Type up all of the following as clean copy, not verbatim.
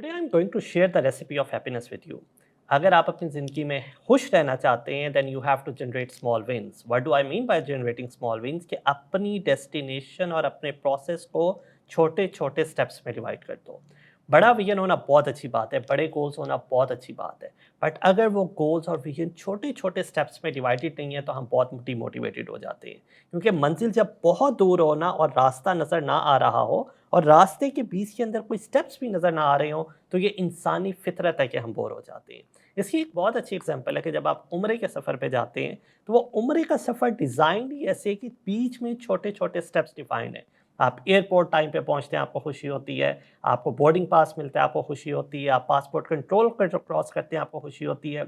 Today I'm going to share the recipe of happiness with you. अगर आप अपनी ज़िंदगी में खुश रहना चाहते हैं then you have to generate small wins. What do I mean by generating small wins? कि अपनी डेस्टिनेशन और अपने प्रोसेस को छोटे छोटे स्टेप्स में डिवाइड कर दो. बड़ा विजन होना बहुत अच्छी बात है, बड़े गोल्स होना बहुत अच्छी बात है, बट अगर वो गोल्स और विजन छोटे छोटे स्टेप्स में डिवाइडेड नहीं है तो हम बहुत डिमोटिवेटेड हो जाते हैं. क्योंकि मंजिल जब बहुत दूर हो ना और रास्ता नज़र ना आ रहा हो और रास्ते के बीच के अंदर कोई स्टेप्स भी नज़र ना आ रहे हो तो ये इंसानी फितरत है कि हम बोर हो जाते हैं. इसकी एक बहुत अच्छी एग्जांपल है कि जब आप उम्रे के सफ़र पे जाते हैं तो वो उम्रे का सफ़र डिज़ाइन ही ऐसे कि बीच में छोटे छोटे स्टेप्स डिफाइंड है. आप एयरपोर्ट टाइम पे पहुंचते हैं, आपको खुशी होती है. आपको बोर्डिंग पास मिलता है, आपको खुशी होती है. आप पासपोर्ट कंट्रोल कर जो क्रॉस करते हैं, आपको खुशी होती है.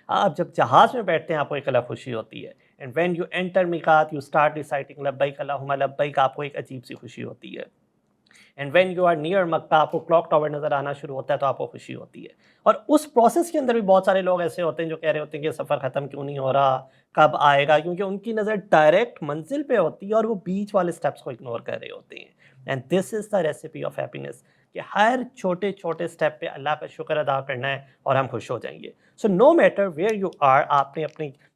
आप जब जहाज़ में बैठते हैं आपको एक अलग खुशी होती है. एंड व्हेन यू एंटर मीकात यू स्टार्ट रिसाइटिंग लब्बैक अल्लाहुम्मा लब्बैक, आपको एक अजीब सी खुशी होती है. And when you are near Makkah, आपको क्लॉक टावर नज़र आना शुरू होता है तो आपको खुशी होती है. और उस प्रोसेस के अंदर भी बहुत सारे लोग ऐसे होते हैं जो कह रहे होते हैं कि सफ़र ख़त्म क्यों नहीं हो रहा, कब आएगा, क्योंकि उनकी नज़र डायरेक्ट मंजिल पे होती है और वो बीच वाले स्टेप्स को इग्नोर कर रहे होते हैं. And this is the recipe of happiness कि हर छोटे छोटे स्टेप पे अल्लाह का शुक्र अदा करना है और हम खुश हो जाएंगे. So no matter where you are,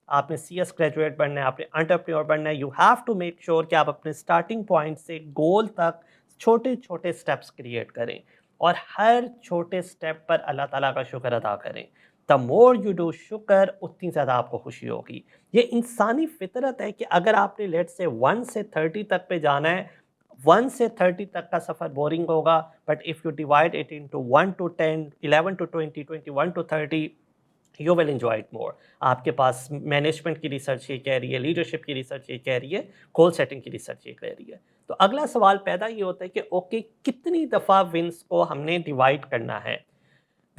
आपने CS ग्रेजुएट बनना है, आपने एंटरप्रेन्योर बनना है, you have to make sure कि आप अपने स्टार्टिंग पॉइंट से गोल तक छोटे छोटे स्टेप्स क्रिएट करें और हर छोटे स्टेप पर अल्लाह ताला का शुक्र अदा करें. द मोर यू डू शुक्र उतनी ज़्यादा आपको खुशी होगी. ये इंसानी फितरत है कि अगर आपने लेट से 1 से 30 तक पे जाना है, 1 से 30 तक का सफ़र बोरिंग होगा, but if you divide it into 1 to 10, 11 to 20, 21 to 30, you will enjoy it more. आपके पास मैनेजमेंट की रिसर्च ये कह रही है, लीडरशिप की रिसर्च ये कह रही है, गोल सेटिंग की रिसर्च ये कह रही है. तो अगला सवाल पैदा ये होता है कि ओके कितनी दफ़ा विंस को हमने डिवाइड करना है.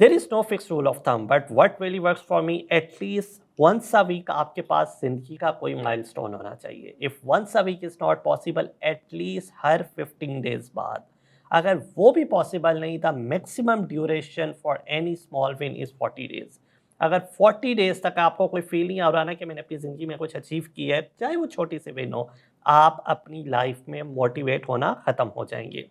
There is no fix rule of thumb, but what really works for me, at least once a week आपके पास ज़िंदगी का कोई माइलस्टोन होना चाहिए. If once a week is not possible, at least हर 15 डेज़ बाद. अगर वो भी पॉसिबल नहीं, the maximum duration for any small win is 40 days. अगर 40 डेज़ तक आपको कोई फील नहीं आ रहा ना कि मैंने अपनी ज़िंदगी में कुछ अचीव किया है, चाहे वो छोटी सी विन हो, आप अपनी लाइफ में मोटिवेट होना ख़त्म हो जाएंगे.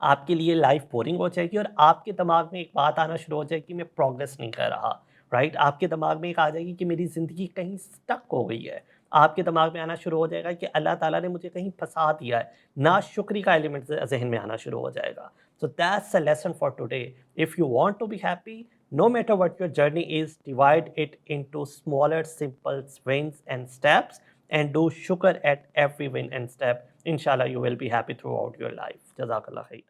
आपके लिए लाइफ बोरिंग हो जाएगी और आपके दिमाग में एक बात आना शुरू हो जाएगी कि मैं प्रोग्रेस नहीं कर रहा. राइट, आपके दिमाग में एक आ जाएगी कि मेरी ज़िंदगी कहीं स्टक हो गई है. आपके दिमाग में आना शुरू हो जाएगा कि अल्लाह ताला ने मुझे कहीं फंसा दिया है. नाशुक्री का एलिमेंट जहन में आना शुरू हो जाएगा. So that's a lesson for today. If you want to be happy, no matter what your journey is, divide it into smaller simple wins and steps and do shukr at every win and step. Inshallah you will be happy throughout your life. Jazakallah khair.